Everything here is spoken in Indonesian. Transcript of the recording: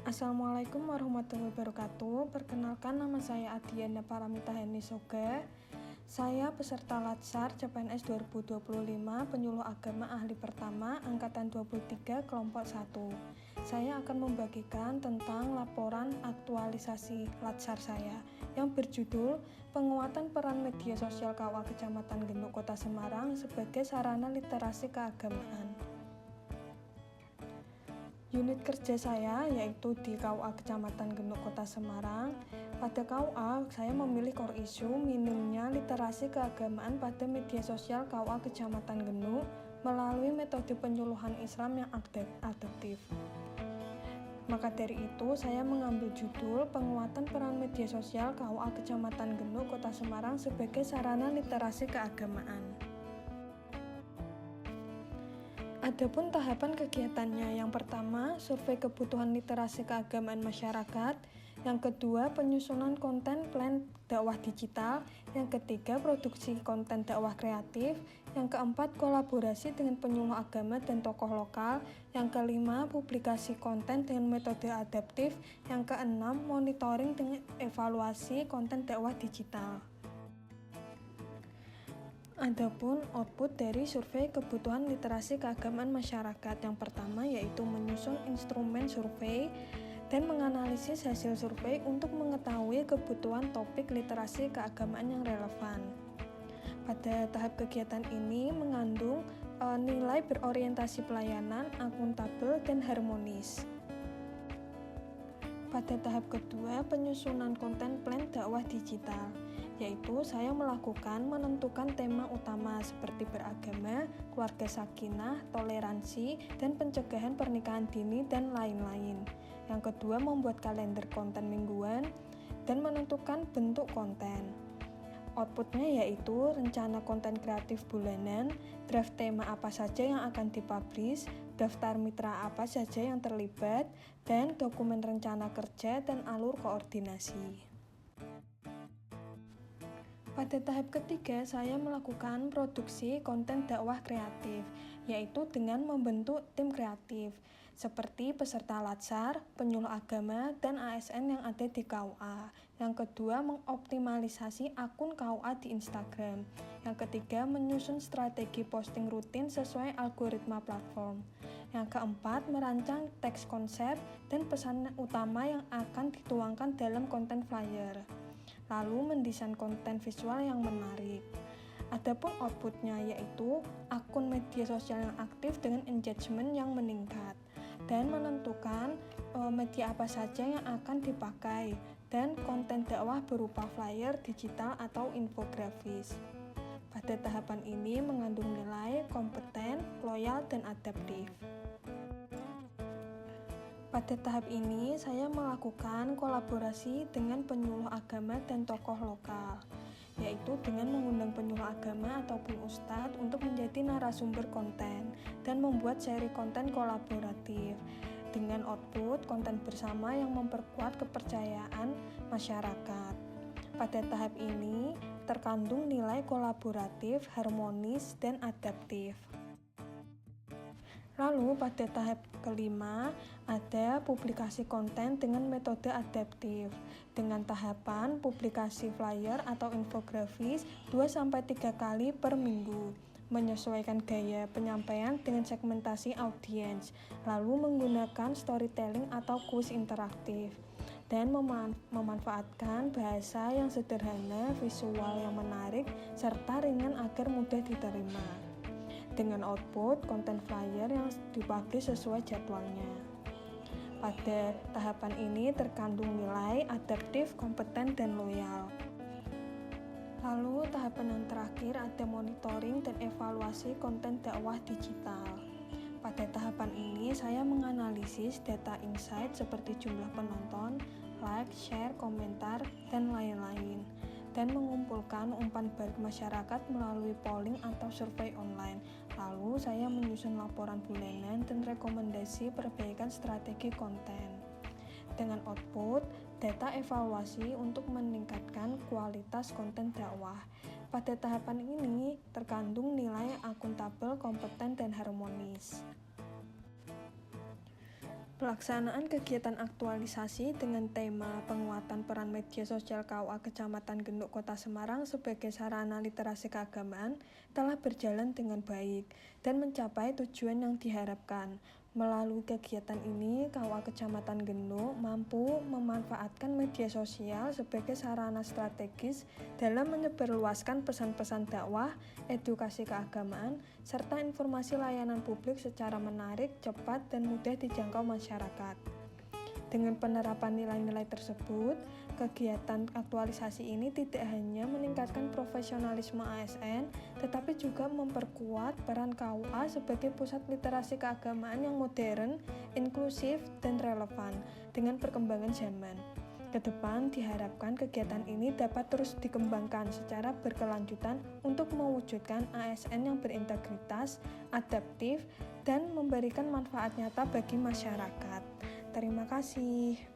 Assalamualaikum warahmatullahi wabarakatuh. Perkenalkan, nama saya Adiana Paramita Henisoga. Saya peserta Latsar CPNS 2025 Penyuluh Agama Ahli Pertama Angkatan 23 Kelompok 1. Saya akan membagikan tentang laporan aktualisasi Latsar saya yang berjudul Penguatan Peran Media Sosial KUA Kecamatan Genuk Kota Semarang sebagai Sarana Literasi Keagamaan. Unit kerja saya yaitu di KUA Kecamatan Genuk Kota Semarang. Pada KUA, saya memilih core issue minimnya literasi keagamaan pada media sosial KUA Kecamatan Genuk melalui metode penyuluhan Islam yang adaptif. Maka dari itu, saya mengambil judul Penguatan Peran Media Sosial KUA Kecamatan Genuk Kota Semarang sebagai Sarana Literasi Keagamaan. Adapun tahapan kegiatannya, yang pertama, survei kebutuhan literasi keagamaan masyarakat, yang kedua, penyusunan konten plan dakwah digital, yang ketiga, produksi konten dakwah kreatif, yang keempat, kolaborasi dengan penyuluh agama dan tokoh lokal, yang kelima, publikasi konten dengan metode adaptif, yang keenam, monitoring dengan evaluasi konten dakwah digital. Adapun output dari survei kebutuhan literasi keagamaan masyarakat, yang pertama yaitu menyusun instrumen survei dan menganalisis hasil survei untuk mengetahui kebutuhan topik literasi keagamaan yang relevan. Pada tahap kegiatan ini mengandung nilai berorientasi pelayanan, akuntabel, dan harmonis. Pada tahap kedua, penyusunan konten plan dakwah digital, yaitu saya menentukan tema utama seperti beragama, keluarga sakinah, toleransi, dan pencegahan pernikahan dini, dan lain-lain. Yang kedua, membuat kalender konten mingguan dan menentukan bentuk konten. Outputnya yaitu rencana konten kreatif bulanan, draft tema apa saja yang akan dipublish, daftar mitra apa saja yang terlibat, dan dokumen rencana kerja dan alur koordinasi. Pada tahap ketiga, saya melakukan produksi konten dakwah kreatif, yaitu dengan membentuk tim kreatif, seperti peserta Latsar, penyuluh agama, dan ASN yang ada di KUA. Yang kedua, mengoptimalisasi akun KUA di Instagram. Yang ketiga, menyusun strategi posting rutin sesuai algoritma platform. Yang keempat, merancang teks konsep dan pesan utama yang akan dituangkan dalam konten flyer. Lalu mendesain konten visual yang menarik. Adapun outputnya yaitu akun media sosial yang aktif dengan engagement yang meningkat, dan menentukan media apa saja yang akan dipakai, dan konten dakwah berupa flyer digital atau infografis. Pada tahapan ini mengandung nilai kompeten, loyal, dan adaptif. Pada tahap ini, saya melakukan kolaborasi dengan penyuluh agama dan tokoh lokal, yaitu dengan mengundang penyuluh agama ataupun ustadz untuk menjadi narasumber konten dan membuat seri konten kolaboratif dengan output konten bersama yang memperkuat kepercayaan masyarakat. Pada tahap ini, terkandung nilai kolaboratif, harmonis, dan adaptif. Lalu pada tahap kelima, ada publikasi konten dengan metode adaptif dengan tahapan publikasi flyer atau infografis 2-3 kali per minggu, menyesuaikan gaya penyampaian dengan segmentasi audiens, lalu menggunakan storytelling atau kuis interaktif, dan memanfaatkan bahasa yang sederhana, visual yang menarik, serta ringan agar mudah diterima. Dengan output konten flyer yang dipublish sesuai jadwalnya. Pada tahapan ini terkandung nilai adaptif, kompeten, dan loyal. Lalu tahapan yang terakhir ada monitoring dan evaluasi konten dakwah digital. Pada tahapan ini saya menganalisis data insight seperti jumlah penonton, like, share, komentar, dan lain-lain, dan mengumpulkan umpan balik masyarakat melalui polling atau survei online. Lalu saya menyusun laporan bulanan dan rekomendasi perbaikan strategi konten. Dengan output, data evaluasi untuk meningkatkan kualitas konten dakwah. Pada tahapan ini terkandung nilai akuntabel, kompeten, dan harmonis. Pelaksanaan kegiatan aktualisasi dengan tema penguatan peran media sosial KUA Kecamatan Genuk Kota Semarang sebagai sarana literasi keagamaan telah berjalan dengan baik dan mencapai tujuan yang diharapkan. Melalui kegiatan ini, KUA Kecamatan Genuk mampu memanfaatkan media sosial sebagai sarana strategis dalam menyebarluaskan pesan-pesan dakwah, edukasi keagamaan, serta informasi layanan publik secara menarik, cepat, dan mudah dijangkau masyarakat. Dengan penerapan nilai-nilai tersebut, kegiatan aktualisasi ini tidak hanya meningkatkan profesionalisme ASN, tetapi juga memperkuat peran KUA sebagai pusat literasi keagamaan yang modern, inklusif, dan relevan dengan perkembangan zaman. Kedepan diharapkan kegiatan ini dapat terus dikembangkan secara berkelanjutan untuk mewujudkan ASN yang berintegritas, adaptif, dan memberikan manfaat nyata bagi masyarakat. Terima kasih.